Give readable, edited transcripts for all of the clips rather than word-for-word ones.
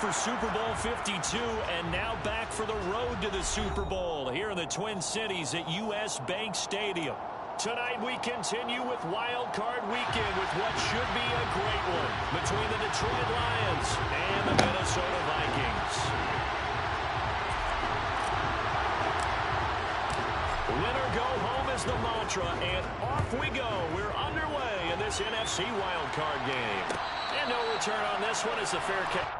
for Super Bowl 52 and now back for the road to the Super Bowl here in the Twin Cities at U.S. Bank Stadium. Tonight we continue with Wild Card Weekend with what should be a great one between the Detroit Lions and the Minnesota Vikings. Winner go home is the mantra, and off we go. We're underway in this NFC Wild Card game. And no return on this one as the fair catch.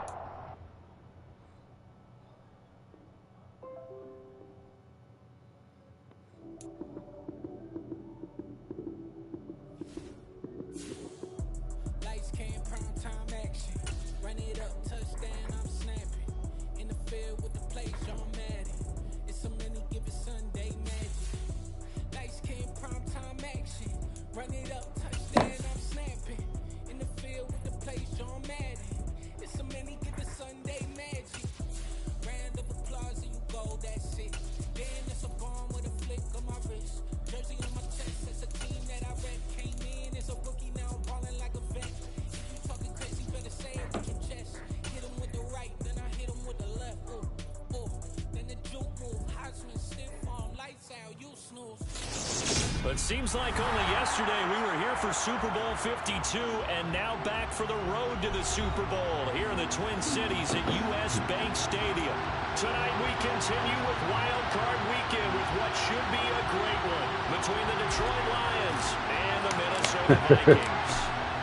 It seems like only yesterday we were here for Super Bowl 52 and now back for the road to the Super Bowl here in the Twin Cities at U.S. Bank Stadium. Tonight we continue with Wild Card Weekend with what should be a great one between the Detroit Lions and the Minnesota Vikings.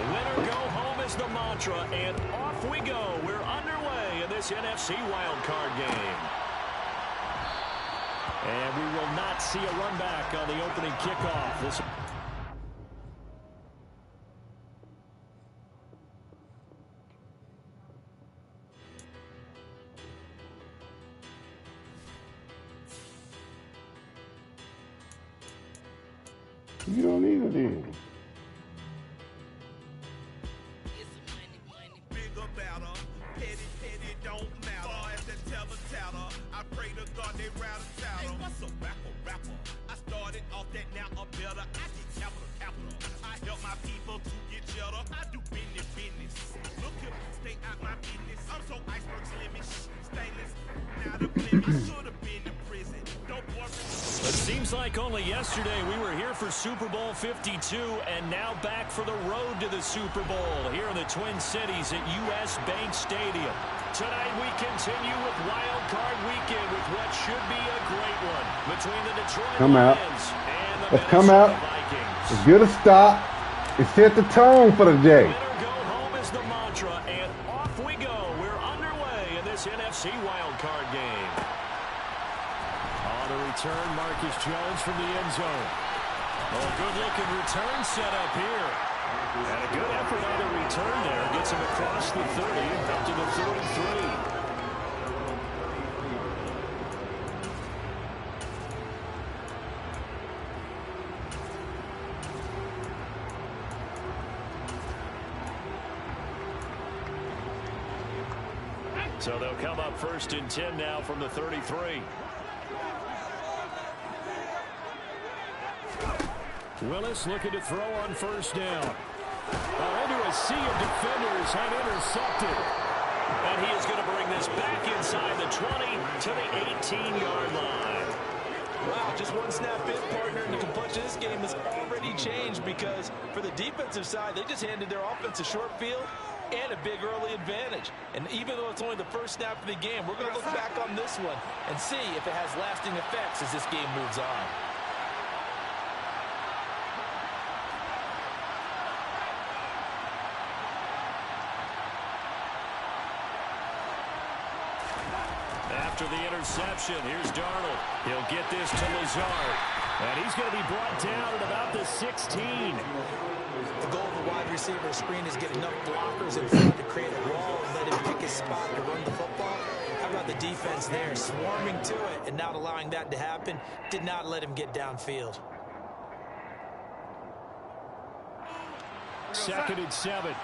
Winner go home is the mantra, and off we go. We're underway in this NFC Wild Card game. And we will not see a run back on the opening kickoff. This you don't need it in. It seems like only yesterday we were here for Super Bowl 52 and now back for the road to the Super Bowl here in the Twin Cities at U.S. Bank Stadium. Tonight we continue with Wild Card Weekend with what should be a great one between the Detroit Lions and the Minnesota Vikings. Let's get a stop and set the tone for the day. Winner go home is the mantra, and off we go. We're underway in this NFC Wild Card game. On the return, Marcus Jones from the end zone. Oh, good-looking return set up here. And a good effort on the return there. Gets him across the 30 and up to the 33. So they'll come up 1st and 10 now from the 33. Willis looking to throw on 1st down. Into a sea of defenders and intercepted. And he is going to bring this back inside the 20 to the 18-yard line. Wow, just one snap in, partner, and the complexion of this game has already changed because for the defensive side, they just handed their offense a short field and a big early advantage. And even though it's only the first snap of the game, we're going to look back on this one and see if it has lasting effects as this game moves on. After the interception, here's Darnold. He'll get this to Lazard. And he's going to be brought down at about the 16. The goal of a wide receiver screen is get enough blockers in front to create a wall and let him pick his spot to run the football. How about the defense there, swarming to it and not allowing that to happen? Did not let him get downfield. 2nd and 7.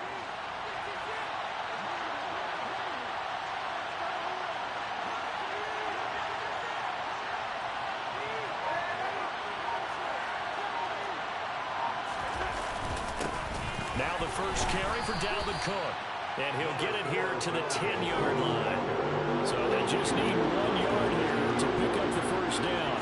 Now the first carry for Dalvin Cook. And he'll get it here to the 10-yard line. So they just need 1 yard here to pick up the first down.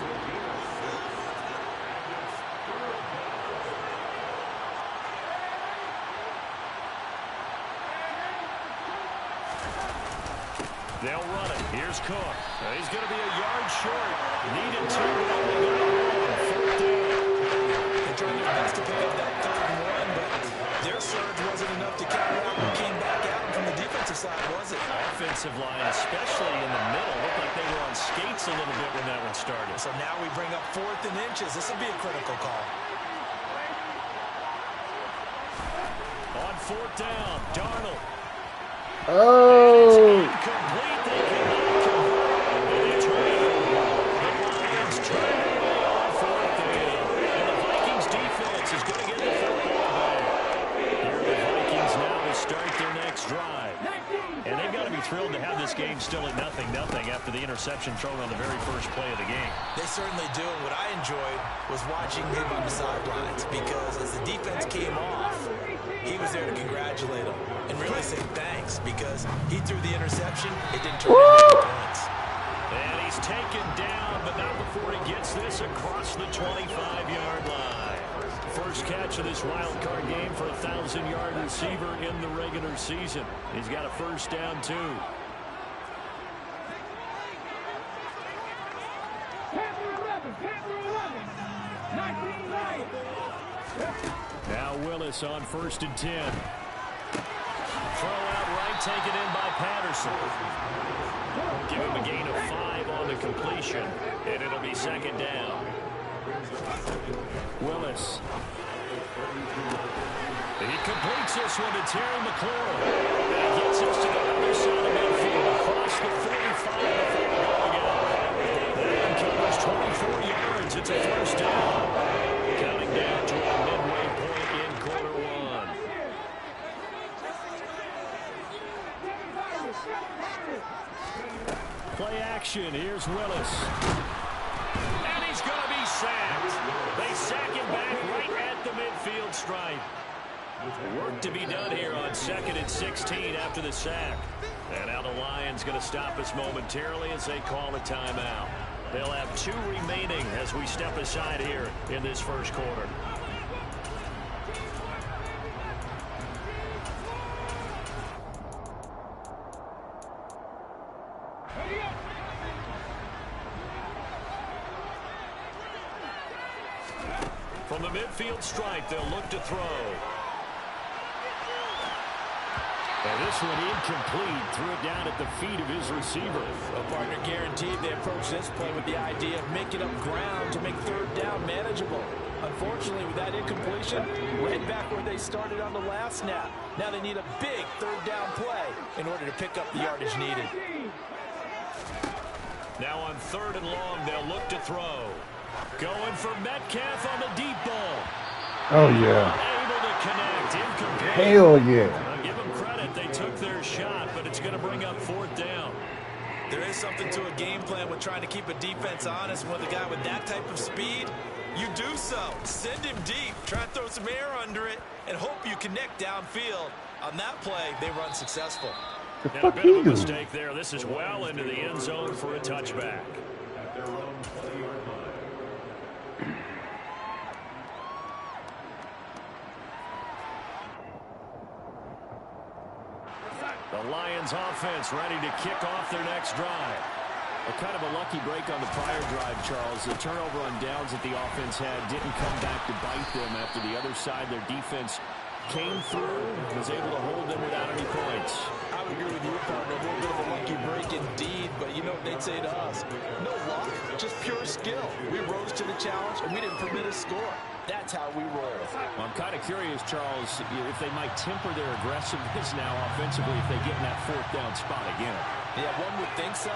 They'll run it. Here's Cook. He's going to be a yard short. Needed to. Fourth down. They tried their best to pick up that 3rd and 1, but their surge wasn't enough to counter out what came back out from the defensive side, was it? Offensive line, especially in the middle, looked like they were on skates a little bit when that one started. So now we bring up 4th and inches. This will be a critical call. On 4th down, Darnold. Oh! Incomplete. They cannot convert. And they turn it over. The Lions turn it over on 4th down. And the Vikings defense is going to get the football back. Here are the Vikings now to start their next drive. And they've got to be thrilled to have this game still at 0-0 after the interception thrown on the very first play of the game. They certainly do. And what I enjoyed was watching him on the sidelines, because as the defense came off, he was there to congratulate them and really say thanks, because he threw the interception. It didn't turn into points. And he's taken down, but not before he gets this across the 25-yard line. First catch of this wild card game for a 1,000-yard receiver in the regular season. He's got a first down, too. Now Willis on 1st and 10. Throw out right, taken in by Patterson. Give him a gain of 5 on the completion, and it'll be 2nd down. Willis. He completes this one to Terry McLaurin. And he gets us to the other side of midfield, across the 45 before going out. That covers 24 yards. It's a first down. Counting down to a midway point in quarter 1. Play action. Here's Willis. And he's going to be sacked. They sack him back right at the midfield stripe. Work to be done here on 2nd and 16 after the sack. And now the Lions going to stop us momentarily as they call a timeout. They'll have 2 remaining as we step aside here in this first quarter. From the midfield stripe, they'll look to throw. And this one incomplete. Threw it down at the feet of his receiver. Well, partner, guaranteed they approach this play with the idea of making up ground to make 3rd down manageable. Unfortunately, with that incompletion, right back where they started on the last snap. Now they need a big 3rd down play in order to pick up the yardage needed. Now on 3rd and long, they'll look to throw. Going for Metcalf on the deep ball. Oh, yeah. Able to connect. Incomplete. Hell yeah. I'll give them credit. They took their shot, but it's going to bring up 4th down. There is something to a game plan with trying to keep a defense honest. When the guy with that type of speed, you do so. Send him deep. Try to throw some air under it and hope you connect downfield. On that play, they run successful. And a bit of a mistake there. This is well into the end zone for a touchback. The Lions offense ready to kick off their next drive. A kind of a lucky break on the prior drive, Charles. The turnover on downs that the offense had didn't come back to bite them after the other side. Their defense came through, was able to hold them without any points. I would agree with you, partner. A little bit of a lucky break indeed, but you know what they'd say to us? No luck, just pure skill. We rose to the challenge, and we didn't permit a score. That's how we roll. Well, I'm kind of curious, Charles, if they might temper their aggressiveness now offensively if they get in that 4th down spot again. Yeah, one would think so,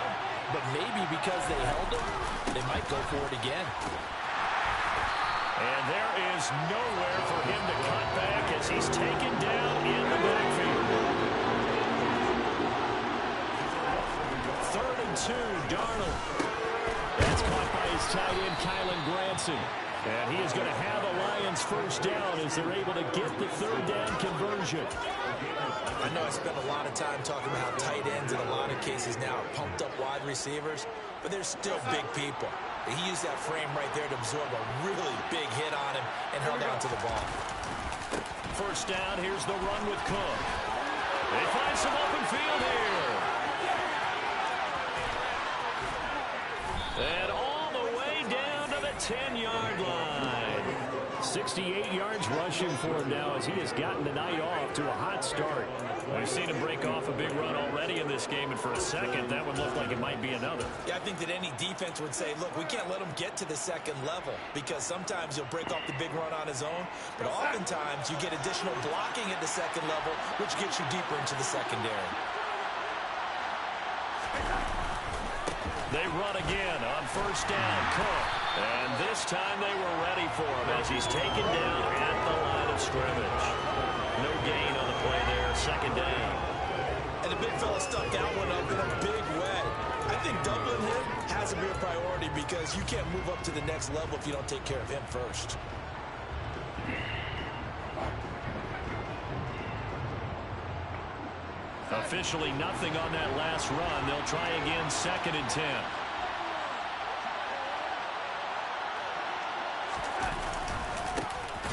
but maybe because they held them, they might go for it again. And there is nowhere for him to cut back as he's taken down in the backfield. 3rd and 2, Darnold. That's caught by his tight end, Kylan Granson. And he is going to have a Lions first down as they're able to get the 3rd down conversion. I know I spent a lot of time talking about how tight ends in a lot of cases now are pumped up wide receivers, but they're still big people. He used that frame right there to absorb a really big hit on him and held on to the ball. First down, here's the run with Cook. They find some open field here. And all the way down to the 10-yard line. 68 yards rushing for him now as he has gotten the night off to a hot start. We've seen him break off a big run already in this game, and for a second, that would look like it might be another. Yeah, I think that any defense would say, look, we can't let him get to the second level because sometimes he'll break off the big run on his own, but oftentimes you get additional blocking at the second level, which gets you deeper into the secondary. They run again on first down, Cook. And this time they were ready for him as he's taken down at the line of scrimmage. No gain on the play there, second down. And the big fella stuck that one up in a big way. I think doubling him has to be a priority because you can't move up to the next level if you don't take care of him first. Officially nothing on that last run. They'll try again, second and 10.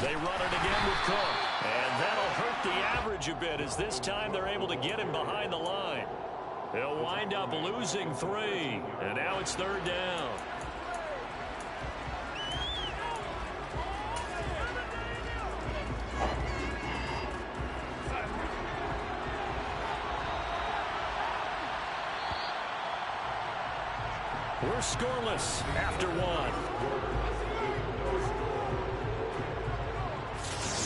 They run it again with Cook. And that'll hurt the average a bit as this time they're able to get him behind the line. They'll wind up losing 3. And now it's third down. We're scoreless after 1.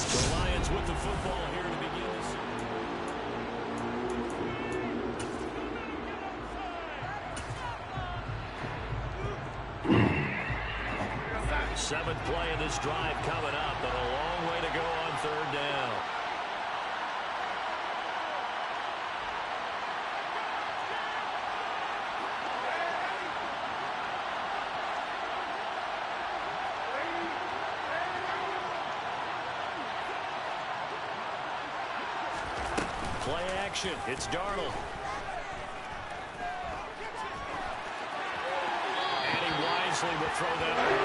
The Lions with the football here to begin this. 7th play of this drive coming up, but a long way to go on third down. Play action. It's Darnold. And he wisely will throw that away.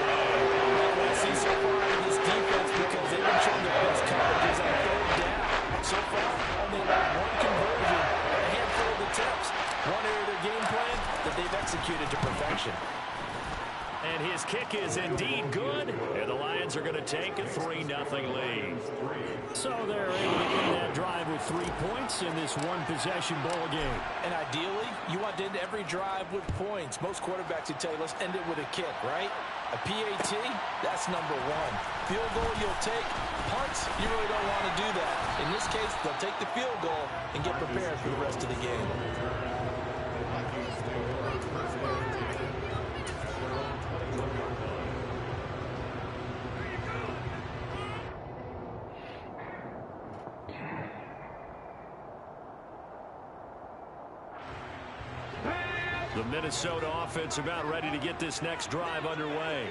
What I see so far in this defense because they've been showing the best coverages on third down. So far, only one conversion, a handful of attempts. One area of their game plan that they've executed to perfection. And his kick is indeed good. And the Lions are going to take a 3-0 lead. So they're able to end that drive with 3 points in this one-possession ball game. And ideally, you want to end every drive with points. Most quarterbacks would tell you, let's end it with a kick, right? A PAT, that's number 1. Field goal, you'll take. Punts, you really don't want to do that. In this case, they'll take the field goal and get prepared for the rest of the game. The Minnesota offense about ready to get this next drive underway.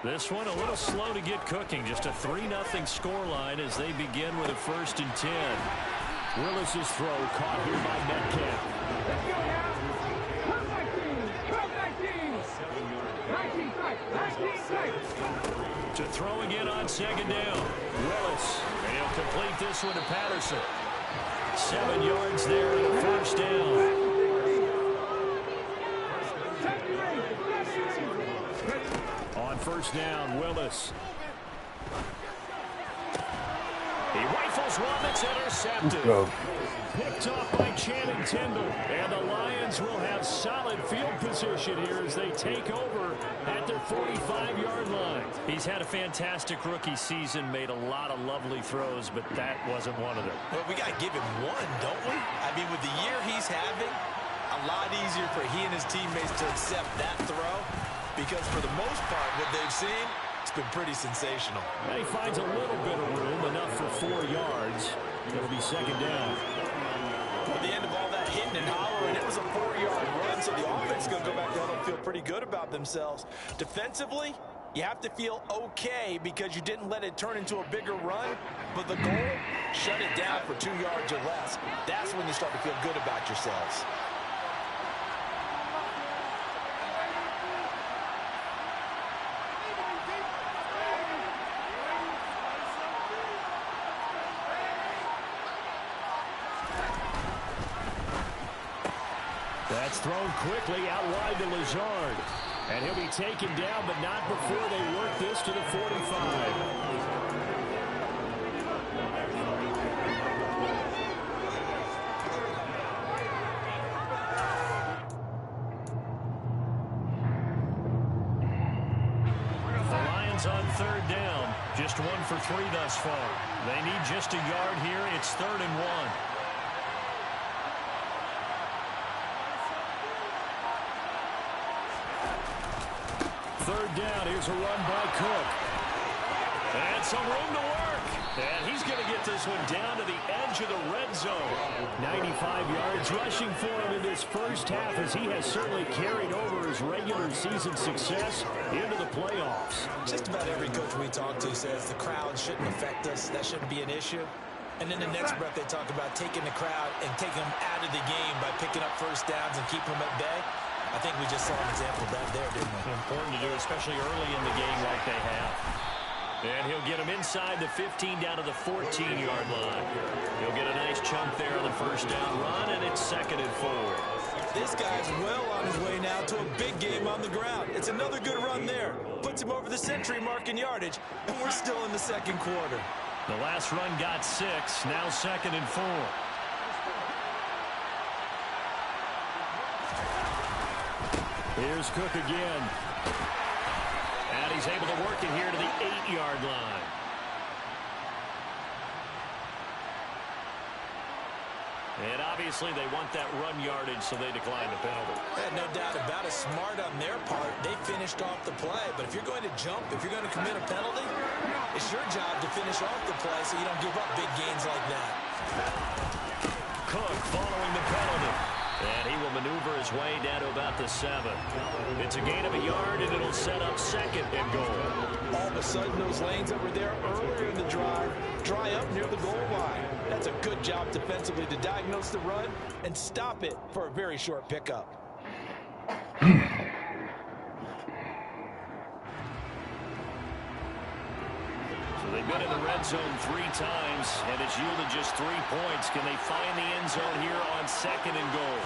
This one a little slow to get cooking. Just a 3-0 scoreline as they begin with a 1st and 10. Willis's throw caught here by Metcalf. To throw again on second down. Willis. And he'll complete this one to Patterson. 7 yards there and a 1st down. On first down, Willis. He rifles one that's intercepted. Picked off by Channing Tindall. And the Lions will have solid field position here as they take over at their 45-yard line. He's had a fantastic rookie season, made a lot of lovely throws, but that wasn't one of them. Well, we got to give him one, don't we? I mean, with the year he's having, a lot easier for he and his teammates to accept that throw. Because for the most part, what they've seen, it's been pretty sensational. And he finds a little bit of room, enough for 4 yards. It'll be second down. At the end of all that hitting and hollering, it was a 4-yard run, so the offense is going to go back down and feel pretty good about themselves. Defensively, You have to feel okay because you didn't let it turn into a bigger run, but the goal, shut it down for 2 yards or less. That's when you start to feel good about yourselves. That's thrown quickly out wide to Lazard. And he'll be taken down, but not before they work this to the 45. The Lions on 3rd down. Just 1 for 3 thus far. They need just a yard here. It's 3rd and 1. Third down, here's a run by Cook. And some room to work. And he's going to get this one down to the edge of the red zone. 95 yards rushing for him in this first half, as he has certainly carried over his regular season success into the playoffs. Just about every coach we talk to says the crowd shouldn't affect us. That shouldn't be an issue. And in the next breath, they talk about taking the crowd and taking them out of the game by picking up first downs and keeping them at bay. I think we just saw an example of that there, didn't we? Important to do, especially early in the game like they have. And he'll get him inside the 15 down to the 14-yard line. He'll get a nice chunk there on the first down run, and it's 2nd and 4. This guy's well on his way now to a big game on the ground. It's another good run there. Puts him over the century mark in yardage, and we're still in the 2nd quarter. The last run got 6, now 2nd and 4. Here's Cook again. And he's able to work it here to the 8-yard line. And obviously they want that run yardage, so they decline the penalty. No doubt about it. Smart on their part. They finished off the play. But if you're going to jump, if you're going to commit a penalty, it's your job to finish off the play so you don't give up big gains like that. Cook following the penalty. And he will maneuver his way down to about the 7. It's a gain of a yard, and it'll set up 2nd and goal. All of a sudden, those lanes that were there earlier in the drive dry up near the goal line. That's a good job defensively to diagnose the run and stop it for a very short pickup. So they've been in the red zone 3 times, and it's yielded just 3 points. Can they find the end zone here on 2nd and goal?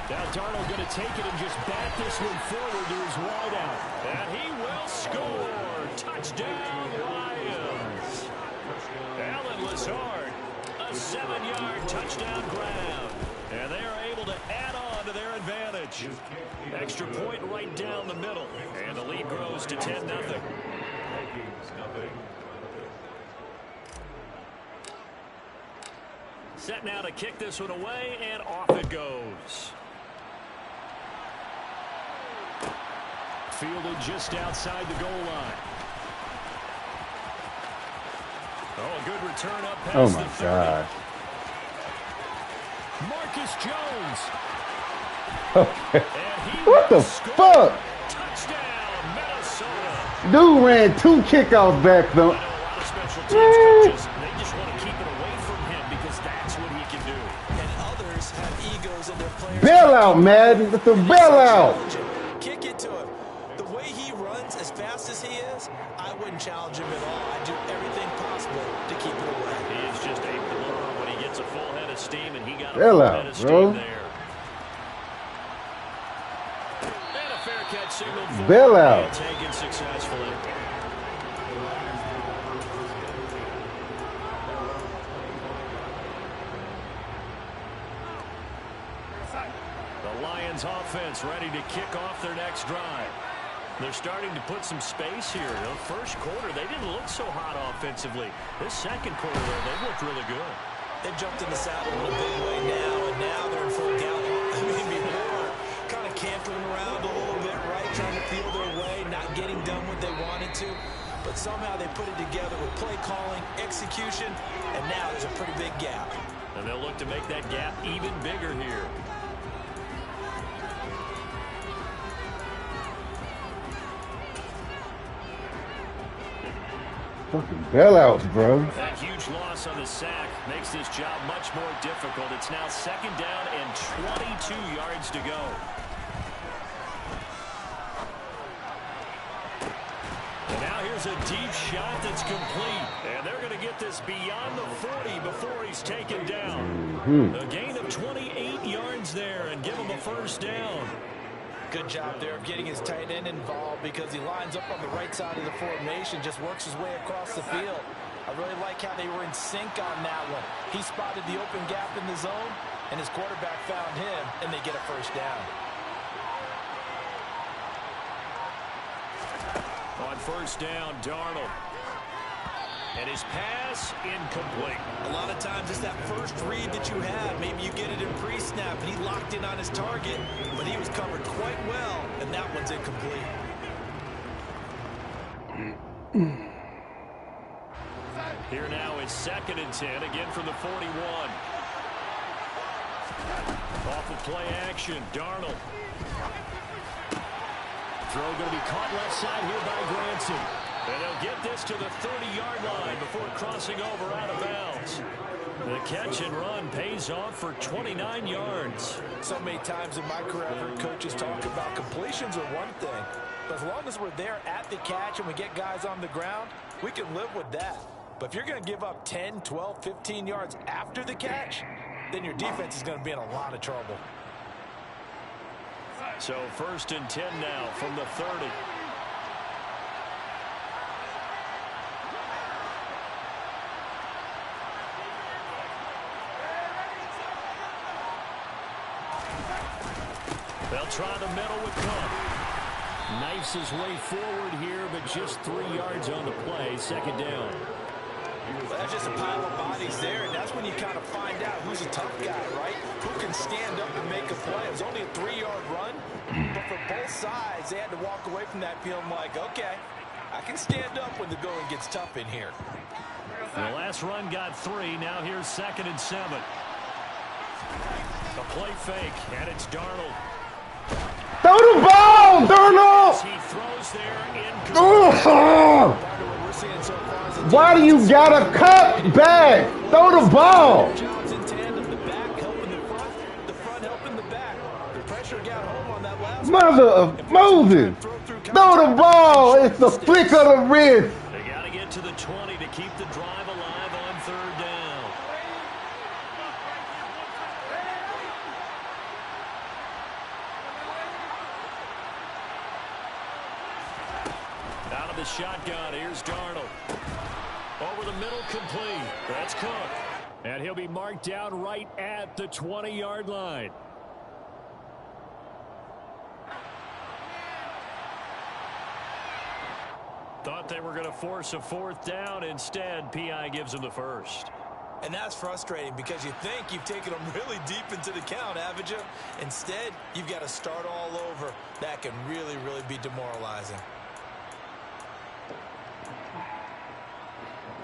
Now Darnold going to take it and just bat this one forward to his wideout. And he will score. Touchdown, Lions. Alan Lazard, a 7-yard touchdown grab. And they are able to add on to their advantage. Extra point right down the middle. And the lead grows to 10-0. Set now to kick this one away, and off it goes. Fielded just outside the goal line. Oh, a good return up past Oh, the my 30. God. Marcus Jones. Okay. And he What the will score. fuck? Touchdown, Minnesota. Dude ran 2 kickoffs back, though. I know a lot of special teams coaches, they just want to keep it away from him because that's what he can do. And others have egos in their players. Bail out, Madden. It's a bail out. Kick it to him. The way he runs as fast as he is, I wouldn't challenge him at all. I'd do everything possible to keep it away. He is just a blur when he gets a full head of steam, and he got a Bail full out, head of steam bro. there. And a fair catch signal for Bail out. taken successfully. The Lions offense ready to kick off their next drive. They're starting to put some space here. The first quarter, they didn't look so hot offensively. This second quarter, though, they looked really good. They've jumped in the saddle in a big way now, and now they're in full gallop. I mean, before, kind of cantering around a little bit, right, trying to feel their way, not getting done what they wanted to. But somehow they put it together with play calling, execution, and now there's a pretty big gap. And they'll look to make that gap even bigger here. Fucking bailouts, bro. That huge loss on the sack makes this job much more difficult. It's now 2nd down and 22 yards to go. And now here's a deep shot that's complete. And they're going to get this beyond the 40 before he's taken down. A gain of 28 yards there and give him a 1st down. Good job there of getting his tight end involved because he lines up on the right side of the formation, just works his way across the field. I really like how they were in sync on that one. He spotted the open gap in the zone, and his quarterback found him, and they get a 1st down. On 1st down, Darnold. And his pass incomplete. A lot of times it's that first read that you have. Maybe you get it in pre-snap, and he locked in on his target, but he was covered quite well, and that one's incomplete. Here now is 2nd and 10, again from the 41. Off of play action, Darnold. Throw going to be caught left side here by Granson. And they'll get this to the 30-yard line before crossing over out of bounds. The catch and run pays off for 29 yards. So many times in my career, I've heard coaches talk about completions are one thing. But as long as we're there at the catch and we get guys on the ground, we can live with that. But if you're going to give up 10, 12, 15 yards after the catch, then your defense is going to be in a lot of trouble. So 1st and 10 now from the 30. They'll try the middle with Cook. Knifes his way forward here, but just 3 yards on the play. 2nd down. Well, that's just a pile of bodies there, and that's when you kind of find out who's a tough guy, right? Who can stand up and make a play. It was only a 3-yard run, but for both sides, they had to walk away from that feeling like, okay, I can stand up when the going gets tough in here. The last run got 3. Now here's 2nd and 7. A play fake, and it's Darnold. Throw the ball, Darnold! He throws there Why do you gotta cut back? Throw the ball. Jobs in tandem, the back helping the front helping the back. The pressure got home on that last Mother of Moses. Throw the ball. It's the flick of the wrist. They got to get to the 20 to keep the drive alive on 3rd down. Out of the shotgun, here's Darnold. Over the middle, complete. That's Cook. And he'll be marked down right at the 20-yard line. Thought they were going to force a 4th down. Instead, P.I. gives them the 1st. And that's frustrating because you think you've taken them really deep into the count, haven't you? Instead, you've got to start all over. That can really, really be demoralizing.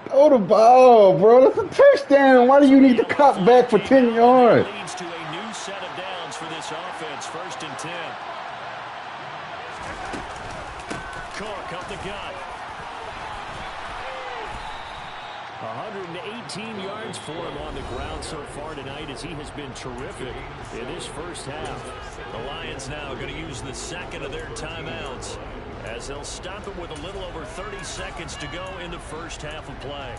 Throw the ball, bro. That's a touchdown. Why do you need to cut back for 10 yards? Leads to a new set of downs for this offense. 1st and 10. Cook up the gut. 118 yards for him on the ground so far tonight as he has been terrific in this 1st half. The Lions now going to use the 2nd of their timeouts as they'll stop it with a little over 30 seconds to go in the 1st half of play.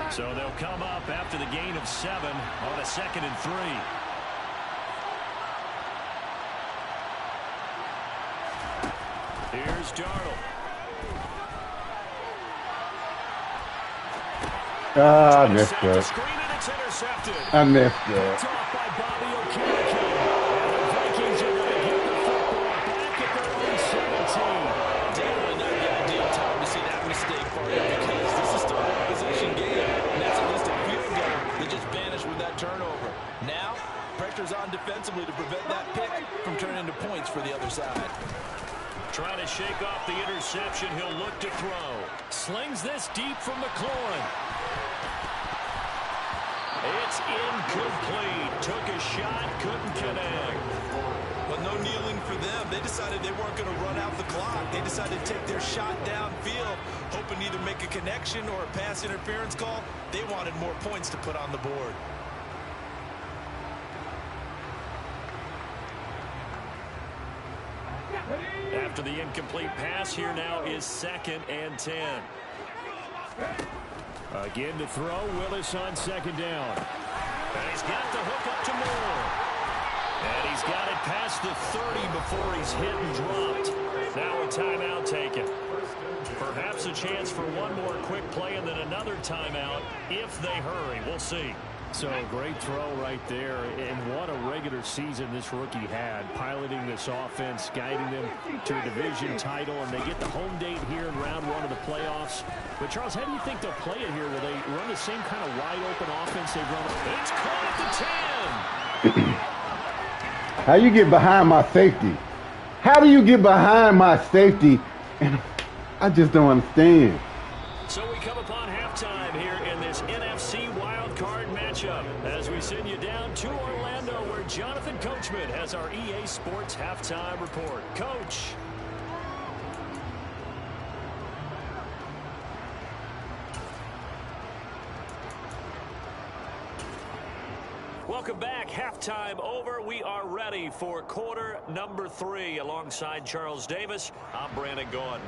So they'll come up after the gain of 7 on a 2nd and 3. Here's Darnold. I missed that. I missed that. Turnover. Now, pressure's on defensively to prevent that pick from turning into points for the other side. Trying to shake off the interception. He'll look to throw. Slings this deep from McLaurin. It's incomplete. Took a shot, couldn't connect. But no kneeling for them. They decided they weren't going to run out the clock. They decided to take their shot downfield, hoping to either make a connection or a pass interference call. They wanted more points to put on the board. After the incomplete pass, here now is 2nd and 10. Again to throw, Willis on 2nd down. And he's got the hook up to Moore. And he's got it past the 30 before he's hit and dropped. Now a timeout taken. Perhaps a chance for one more quick play and then another timeout if they hurry. We'll see. So great throw right there, and what a regular season this rookie had, piloting this offense, guiding them to a division title, and they get the home date here in round 1 of the playoffs. But Charles, how do you think they'll play it here? Will they run the same kind of wide open offense they've run? It's caught at the 10. How you get behind my safety? How do you get behind my safety? And I just don't understand. So we come upon halftime here in this NFC wildcard matchup as we send you down to Orlando where Jonathan Coachman has our EA Sports halftime report. Coach. Welcome back. Halftime over. We are ready for quarter number 3 alongside Charles Davis. I'm Brandon Gordon.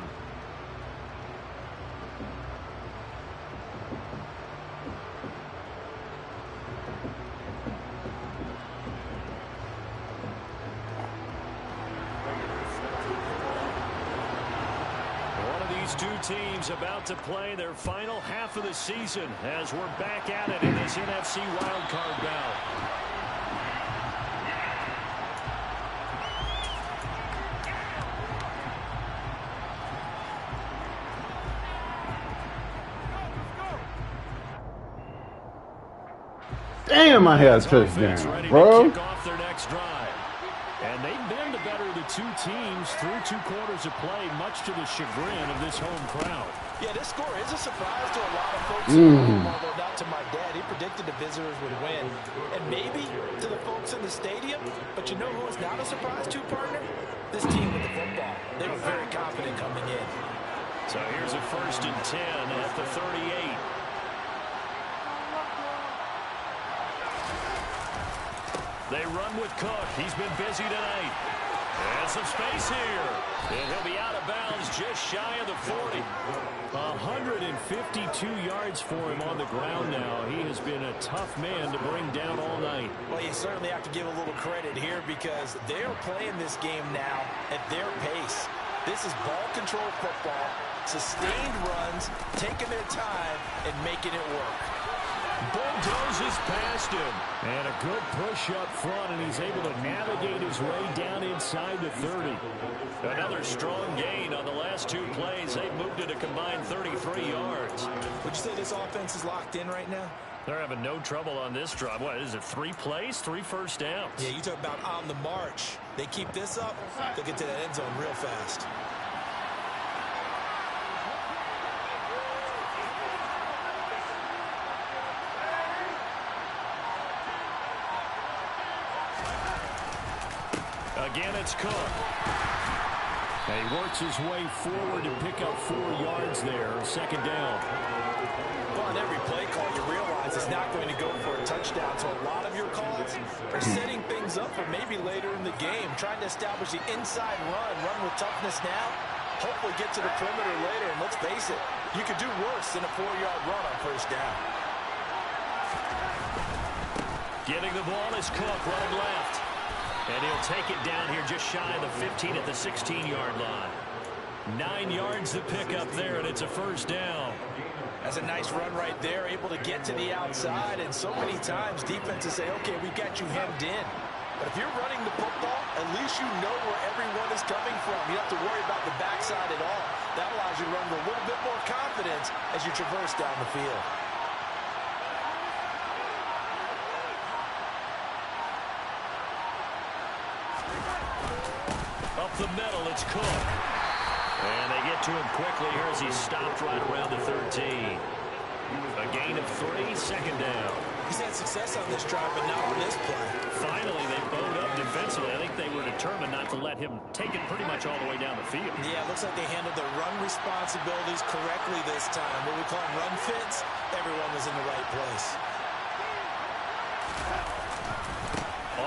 Two teams about to play their final half of the season as we're back at it in this NFC wildcard bout. Damn, I had a touchdown, bro. And they've been the better of the two teams through 2 quarters of play, much to the chagrin of this home crowd. Yeah, this score is a surprise to a lot of folks in the room, although not to my dad. He predicted the visitors would win. And maybe to the folks in the stadium, but you know who is not a surprise to, partner? This team with the football. They were very confident coming in. So here's a 1st and 10 at the 38. They run with Cook. He's been busy tonight. And some space here. And he'll be out of bounds just shy of the 40. 152 yards for him on the ground now. He has been a tough man to bring down all night. Well, you certainly have to give a little credit here because they're playing this game now at their pace. This is ball control football, sustained runs, taking their time, and making it work. Bulldozes past him. And a good push up front, and he's able to navigate his way down inside the 30. Another strong gain on the last 2 plays. They've moved it a combined 33 yards. Would you say this offense is locked in right now? They're having no trouble on this drive. What is it, 3 plays, 3 first downs? Yeah, you talk about on the march. They keep this up, they'll get to that end zone real fast. Again, it's Cook. And he works his way forward to pick up 4 yards there. 2nd down. Well, on every play call, you realize it's not going to go for a touchdown. So a lot of your calls are setting things up for maybe later in the game, trying to establish the inside run with toughness now, hopefully get to the perimeter later. And let's face it, you could do worse than a 4-yard run on 1st down. Getting the ball is Cook running left. And he'll take it down here just shy of the 15 at the 16-yard line. 9 yards to pick up there, and it's a 1st down. That's a nice run right there, able to get to the outside. And so many times defenses say, okay, we got you hemmed in. But if you're running the football, at least you know where everyone is coming from. You don't have to worry about the backside at all. That allows you to run with a little bit more confidence as you traverse down the field. Up the middle, it's Cook. And they get to him quickly here as he stopped right around the 13. A gain of 3, 2nd down. He's had success on this drive, but not on this play. Finally, they bowed up defensively. I think they were determined not to let him take it pretty much all the way down the field. Yeah, it looks like they handled their run responsibilities correctly this time. What we call them run fits, everyone was in the right place.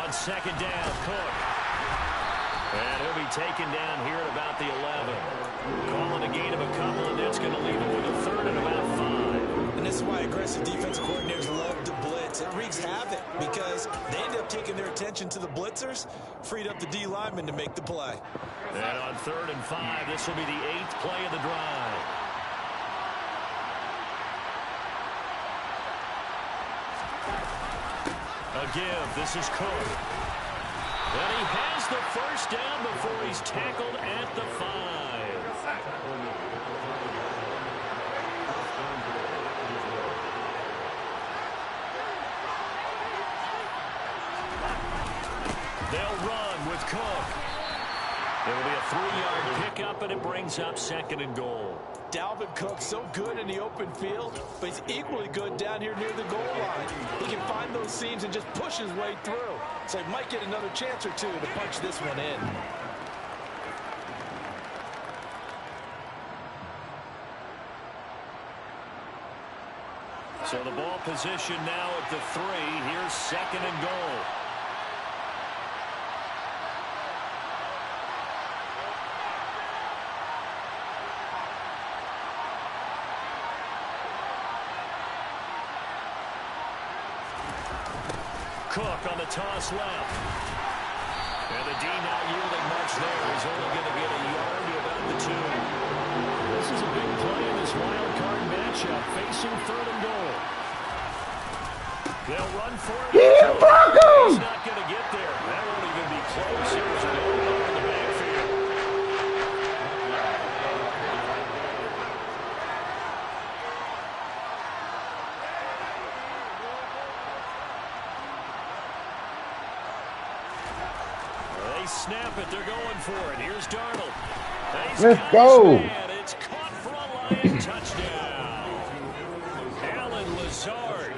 On second down, Cook. And he'll be taken down here at about the 11. Calling a gain of a couple, and that's going to leave him with a third and about 5. And this is why aggressive defensive coordinators love to blitz. It wreaks havoc because they end up taking their attention to the blitzers, freed up the D lineman to make the play. And on 3rd and 5, this will be the 8th play of the drive. A give. This is Cook. And he has the first down before he's tackled at the 5. They'll run with Cook. It'll be a 3-yard pickup, and it brings up 2nd and goal. Dalvin Cook so good in the open field, but he's equally good down here near the goal line. He can find those seams and just push his way through. So he might get another chance or two to punch this one in. So the ball position now at the 3. Here's 2nd and goal. Cook on the toss left. And the D not yielding much there. He's only going to get a yard to about the 2. This is a big play in this wild card matchup, facing 3rd and goal. They'll run for it. He's not going to get there. That won't even be close. It was an open in the backfield. They snap it. They're going for it. Here's Darnold. Let's go. It's caught for a Lion touchdown. Alan Lazard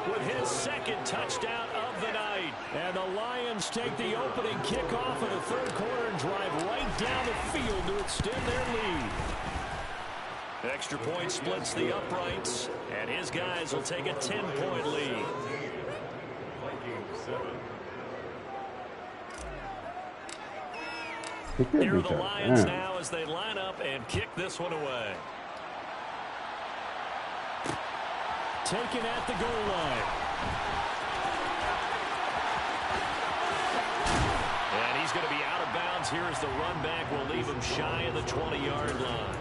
with his 2nd touchdown of the night. And the Lions take the opening kickoff of the 3rd quarter and drive right down the field to extend their lead. Extra point splits the uprights, and his guys will take a 10-point lead. Here are the Lions now as they line up and kick this one away. Taken at the goal line. And he's going to be out of bounds here as the run back will leave him shy of the 20-yard line.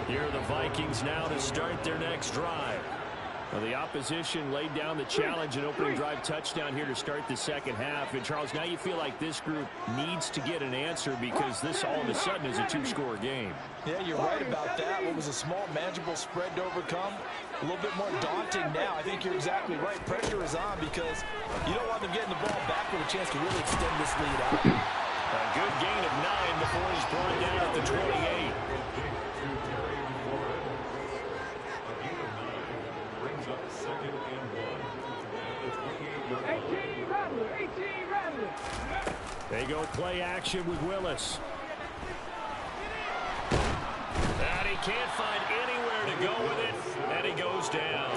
Here are the Vikings now to start their next drive. Well, the opposition laid down the challenge and opening drive touchdown here to start the 2nd half. And, Charles, now you feel like this group needs to get an answer because this all of a sudden is a 2-score game. Yeah, you're right about that. What was a small, manageable spread to overcome, a little bit more daunting now. I think you're exactly right. Pressure is on because you don't want them getting the ball back with a chance to really extend this lead out. A good gain of 9 before he's brought down at the 28. They go play action with Willis. And he can't find anywhere to go with it, and he goes down.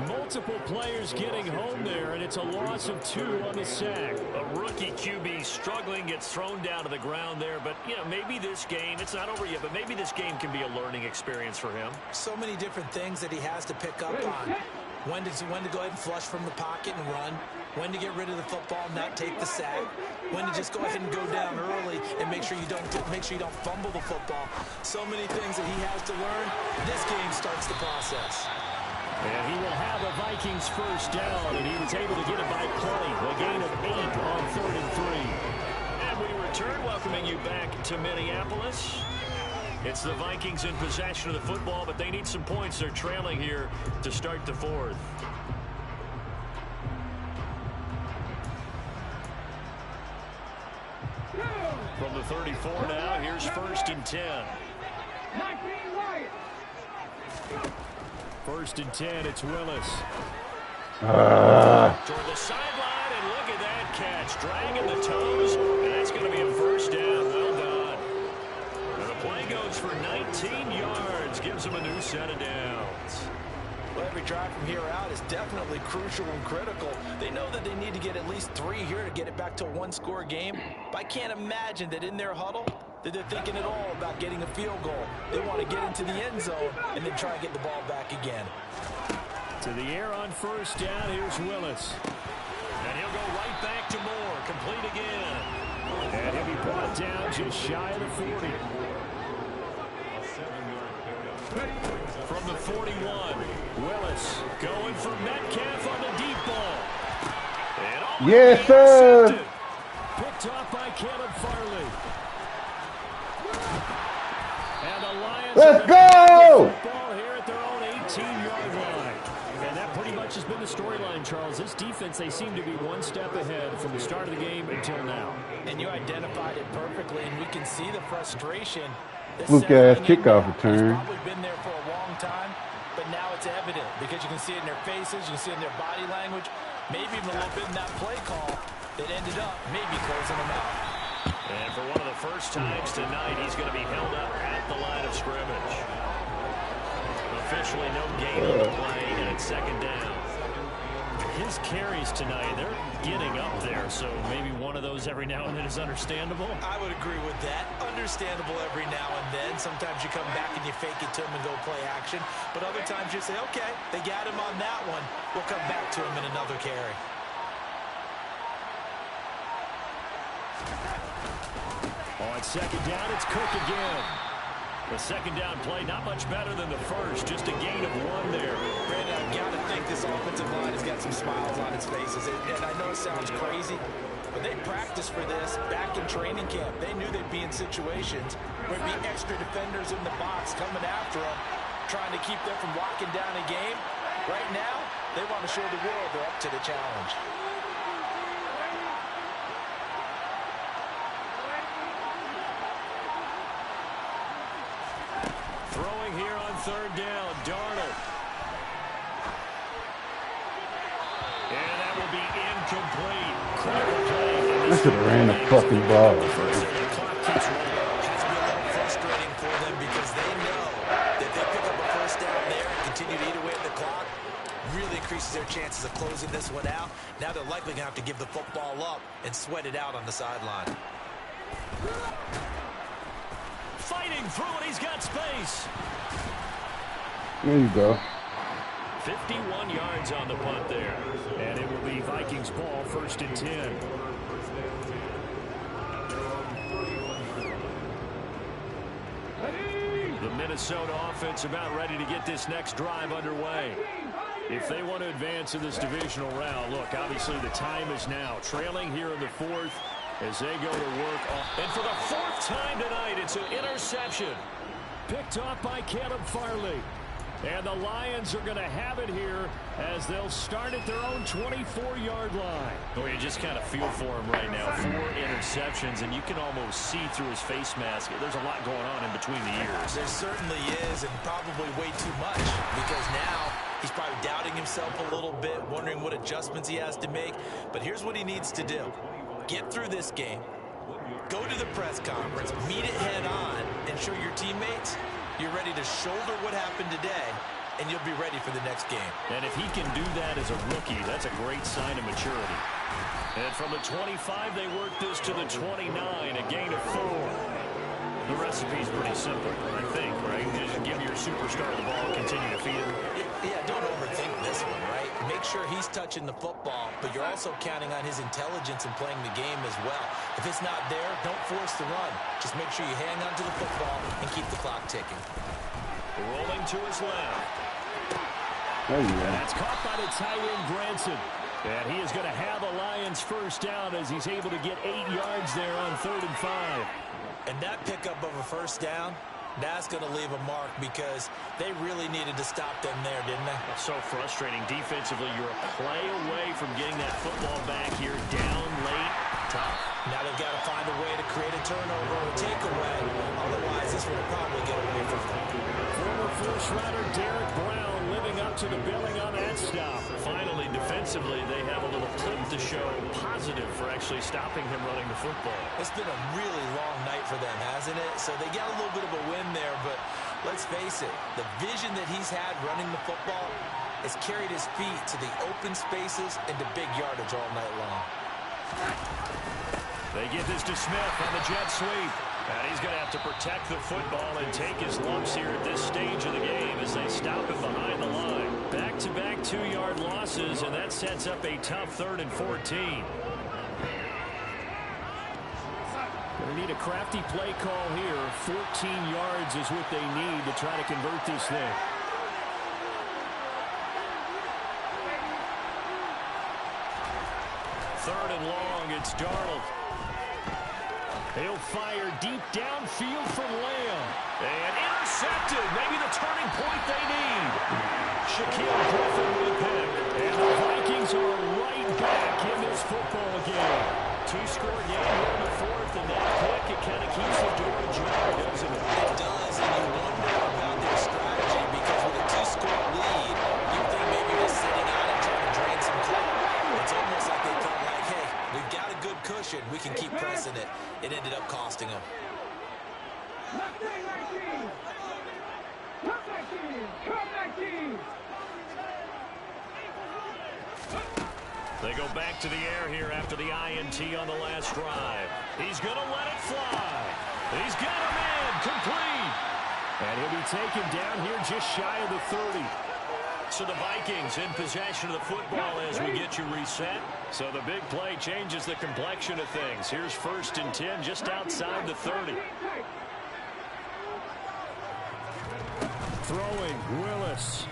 Multiple players getting home there, and it's a loss of 2 on the sack. A rookie QB struggling, gets thrown down to the ground there, but, you know, maybe this game, it's not over yet, but maybe this game can be a learning experience for him. So many different things that he has to pick up on. When to go ahead and flush from the pocket and run. When to get rid of the football, not take the sack. When to just go ahead and go down early and make sure you don't fumble the football. So many things that he has to learn. This game starts the process. And he will have a Vikings first down, and he was able to get it by play. A gain of 8 on 3rd and 3. And we return, welcoming you back to Minneapolis. It's the Vikings in possession of the football, but they need some points. They're trailing here to start the 4th. From the 34 now, here's 1st and 10. First and 10, it's Willis. Toward the sideline, and look at that catch. Dragging the toes, and that's going to be a first down. Well done. And the play goes for 19 yards. Gives them a new set of downs. Well, every drive from here out is definitely crucial and critical. They know that they need to get at least 3 here to get it back to a one-score game. But I can't imagine that in their huddle that they're thinking at all about getting a field goal. They want to get into the end zone and then try and get the ball back again. To the air on first down, here's Willis. And he'll go right back to Moore. Complete again. And he'll be brought down just shy of the 40. From the 41, Willis going for Metcalf on the deep ball. And Yes, sir. Picked off by Caleb Farley. And the Lions Let's go! Ball here at their own 18-yard line. And that pretty much has been the storyline, Charles. This defense, they seem to be one step ahead from the start of the game until now. And you identified it perfectly, and we can see the frustration. Fluke-ass kickoff return. It's probably been there for a long time, but now it's evident because you can see it in their faces, you can see it in their body language, maybe even a little bit in that play call that ended up maybe closing them out. And for one of the first times tonight, he's going to be held up at the line of scrimmage. Officially no gain on the play, and it's second down. His carries tonight, they're getting up there, so maybe one of those every now and then is understandable. I would agree with that. Understandable every now and then. Sometimes you come back and you fake it to him and go play action. But other times you say, okay, they got him on that one. We'll come back to him in another carry. On second down, it's Cook again. The second down play, not much better than the first. Just a gain of 1 there. Brandon, I've got to think this offensive line has got some smiles on its faces. And I know it sounds crazy, but they practiced for this back in training camp. They knew they'd be in situations where there'd be extra defenders in the box coming after them, trying to keep them from locking down a game. Right now, they want to show the world they're up to the challenge. Throwing here on third down, Darnold. And that will be incomplete. I should have ran the fucking ball. It has to be a little frustrating for them because they know that if they pick up a first down there and continue to eat away at the clock, really increases their chances of closing this one out. Now they're likely going to have to give the football up and sweat it out on the sideline. Fighting through it, he's got space. There you go. 51 yards on the punt there. And it will be Vikings ball, first and 10. The Minnesota offense about ready to get this next drive underway. If they want to advance in this divisional round, look, obviously the time is now. Trailing here in the fourth as they go to work. And for the 4th time tonight, it's an interception. Picked off by Caleb Farley. And the Lions are going to have it here as they'll start at their own 24-yard line. Oh, you just kind of feel for him right now. 4 interceptions, and you can almost see through his face mask. There's a lot going on in between the ears. There certainly is, and probably way too much, because now he's probably doubting himself a little bit, wondering what adjustments he has to make. But here's what he needs to do. Get through this game. Go to the press conference, meet it head on, and show your teammates you're ready to shoulder what happened today, and you'll be ready for the next game. And if he can do that as a rookie, that's a great sign of maturity. And from the 25, they work this to the 29, a gain of 4. The recipe's pretty simple, I think, right? Just give your superstar the ball, continue to feed him. Yeah, don't overthink this one, right? Make sure he's touching the football, but you're also counting on his intelligence in playing the game as well. If it's not there, don't force the run. Just make sure you hang on to the football and keep the clock ticking. Rolling to his left. There you go. That's caught by the tight end, Granson. And he is going to have a Lions first down as he's able to get 8 yards there on 3rd and 5. And that pickup of a first down, that's going to leave a mark because they really needed to stop them there, didn't they? It's so frustrating. Defensively, you're a play away from getting that football back here. Down late, tough. Now they've got to find a way to create a turnover or a takeaway. Otherwise, this will probably get away from them. Former first rounder Derek Brown living up to the billing on that stop. Finally, defensively, they have a little clip to show positive for actually stopping him running the football. It's been a really long night for them, hasn't it? So they got a little bit of a win there, but let's face it, the vision that he's had running the football has carried his feet to the open spaces and to big yardage all night long. They get this to Smith on the jet sweep. And he's going to have to protect the football and take his lumps here at this stage of the game as they stop him behind the line. Back-to-back 2-yard losses, and that sets up a tough 3rd and 14. They need a crafty play call here. 14 yards is what they need to try to convert this thing. Third and long, it's Darnold. He'll fire deep downfield for Lamb. And intercepted. Maybe the turning point they need. Shaquille Griffin with him. And the Vikings are right back in this football game. 2-score game here in the 4th, and that pick, it kind of keeps the door ajar, doesn't it? It does, and you wonder about their strategy because with a 2-score lead, you think maybe they're sitting out and trying to drain some clock. It's almost like they felt like, hey, we've got a good cushion. We can keep pressing it. It ended up costing them. They go back to the air here after the INT on the last drive. He's going to let it fly. He's got him in. Complete. And he'll be taken down here just shy of the 30. So the Vikings in possession of the football as we get you reset. So the big play changes the complexion of things. Here's 1st and 10 just outside the 30. Throwing, Willis.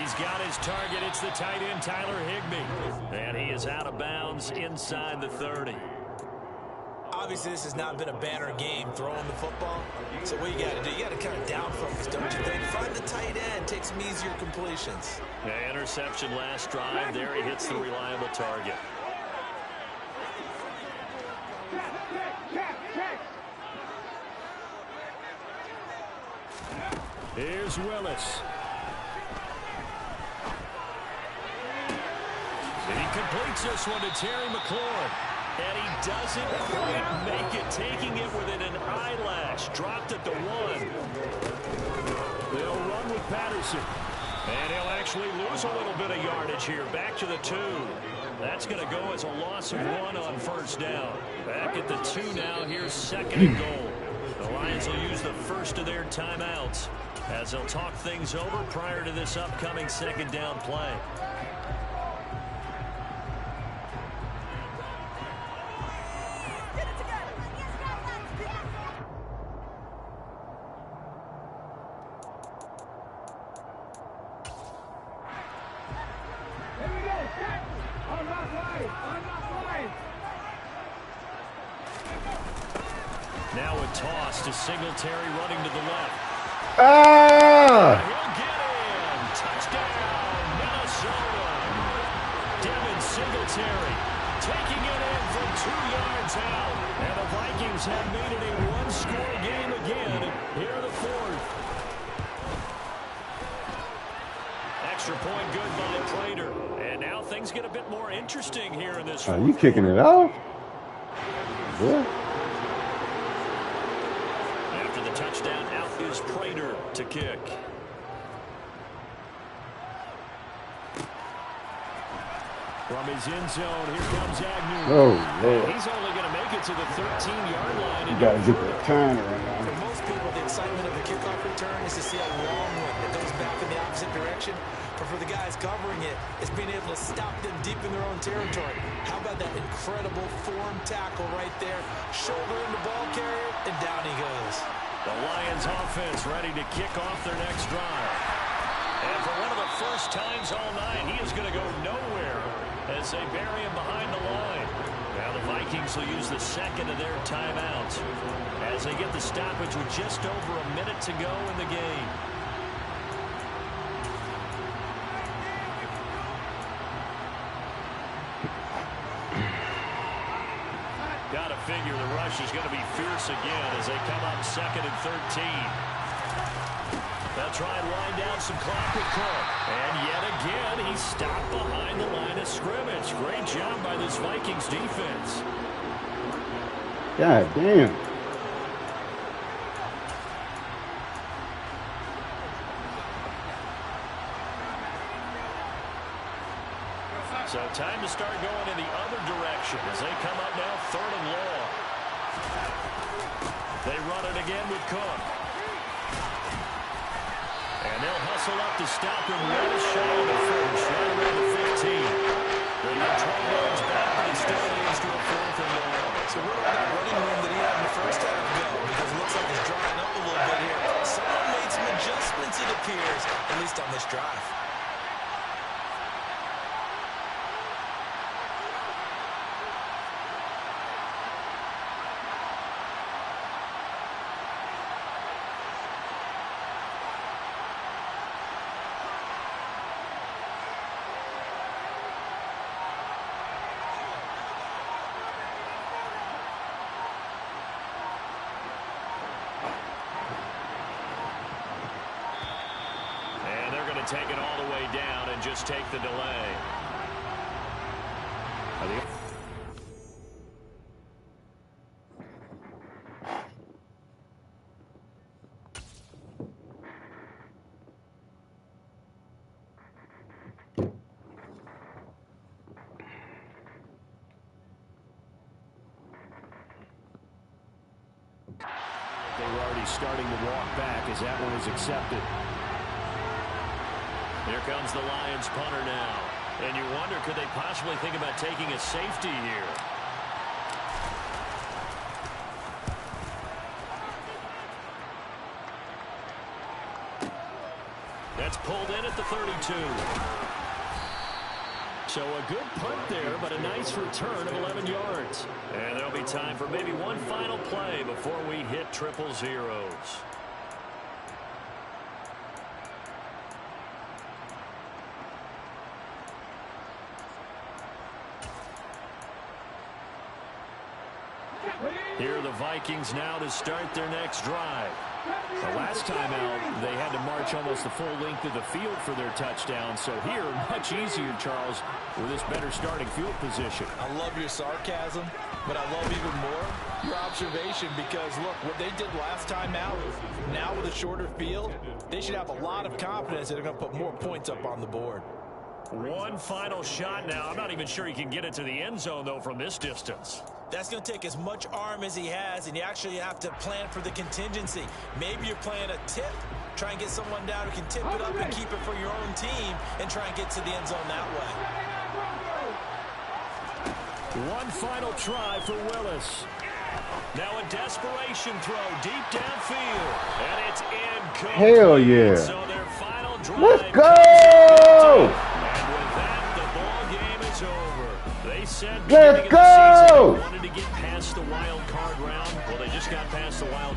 He's got his target. It's the tight end, Tyler Higbee. And he is out of bounds inside the 30. Obviously, this has not been a banner game throwing the football. So what you got to do, you got to kind of down focus, don't you think? Find the tight end, take some easier completions. Yeah, interception last drive. There he hits the reliable target. Here's Willis. And he completes this one to Terry McLaurin. And he doesn't quite make it, taking it within an eyelash. Dropped at the 1. They'll run with Patterson. And he'll actually lose a little bit of yardage here. Back to the 2. That's going to go as a loss of 1 on 1st down. Back at the 2 now. Here's 2nd and goal. The Lions will use the first of their timeouts as they'll talk things over prior to this upcoming 2nd down play. Now a toss to Singletary running to the left. Ah! He'll get in. Touchdown, Minnesota. Devin Singletary taking it in from 2 yards out. And the Vikings have made it a 1-score game again here in the 4th. Extra point good by Prater. And now things get a bit more interesting here in this. Are you kicking it off? Yeah. After the touchdown, out is Prater to kick. From his end zone, here comes Agnew. Oh, Lord. He's only going to make it to the 13-yard line. You got to get the turn around. For most people, the excitement of the kickoff return is to see a long one that goes back in the opposite direction. But for the guys covering it, it's being able to stop them deep in their own territory. How about that incredible form tackle right there? Shoulder in the ball carrier, and down he goes. The Lions offense ready to kick off their next drive. And for one of the first times all night, he is going to go nowhere as they bury him behind the line. Now the Vikings will use the 2nd of their timeouts as they get the stoppage with just over a minute to go in the game. Got to figure the rush is going to be fierce again as they come up 2nd and 13. They'll try and wind down some clock with Cook. And yet again, he's stopped behind the line of scrimmage. Great job by this Vikings defense. God damn. So time to start going in the other direction as they come up now 3rd and long. They run it again with Cook. And they'll hustle up to stop him right as shallow to first, right around the 15. They get 12 yards back, but it still leads to a 4th and long. So where did that running room that he had in the first half go? Because it looks like it's drying up a little bit here. Someone made some adjustments, it appears, at least on this drive. Take it all the way down and just take the delay. They were already starting to walk back as that one was accepted. Here comes the Lions punter now. And you wonder, could they possibly think about taking a safety here? That's pulled in at the 32. So a good punt there, but a nice return of 11 yards. And there'll be time for maybe one final play before we hit triple zeros. Here are the Vikings now to start their next drive. The last time out, they had to march almost the full length of the field for their touchdown. So here, much easier, Charles, with this better starting field position. I love your sarcasm, but I love even more your observation because, look, what they did last time out, now with a shorter field, they should have a lot of confidence that they're going to put more points up on the board. One final shot now. I'm not even sure he can get it to the end zone, though, from this distance. That's going to take as much arm as he has, and you actually have to plan for the contingency. Maybe you're playing a tip. Try and get someone down who can tip it up and keep it for your own team and try and get to the end zone that way. One final try for Willis. Now a desperation throw deep downfield. And it's incomplete. Hell yeah. So their final drive. Let's go! And with that, the ball game is over. They said let's go! they wanted to get past the wild card round. Well, they just got past the wild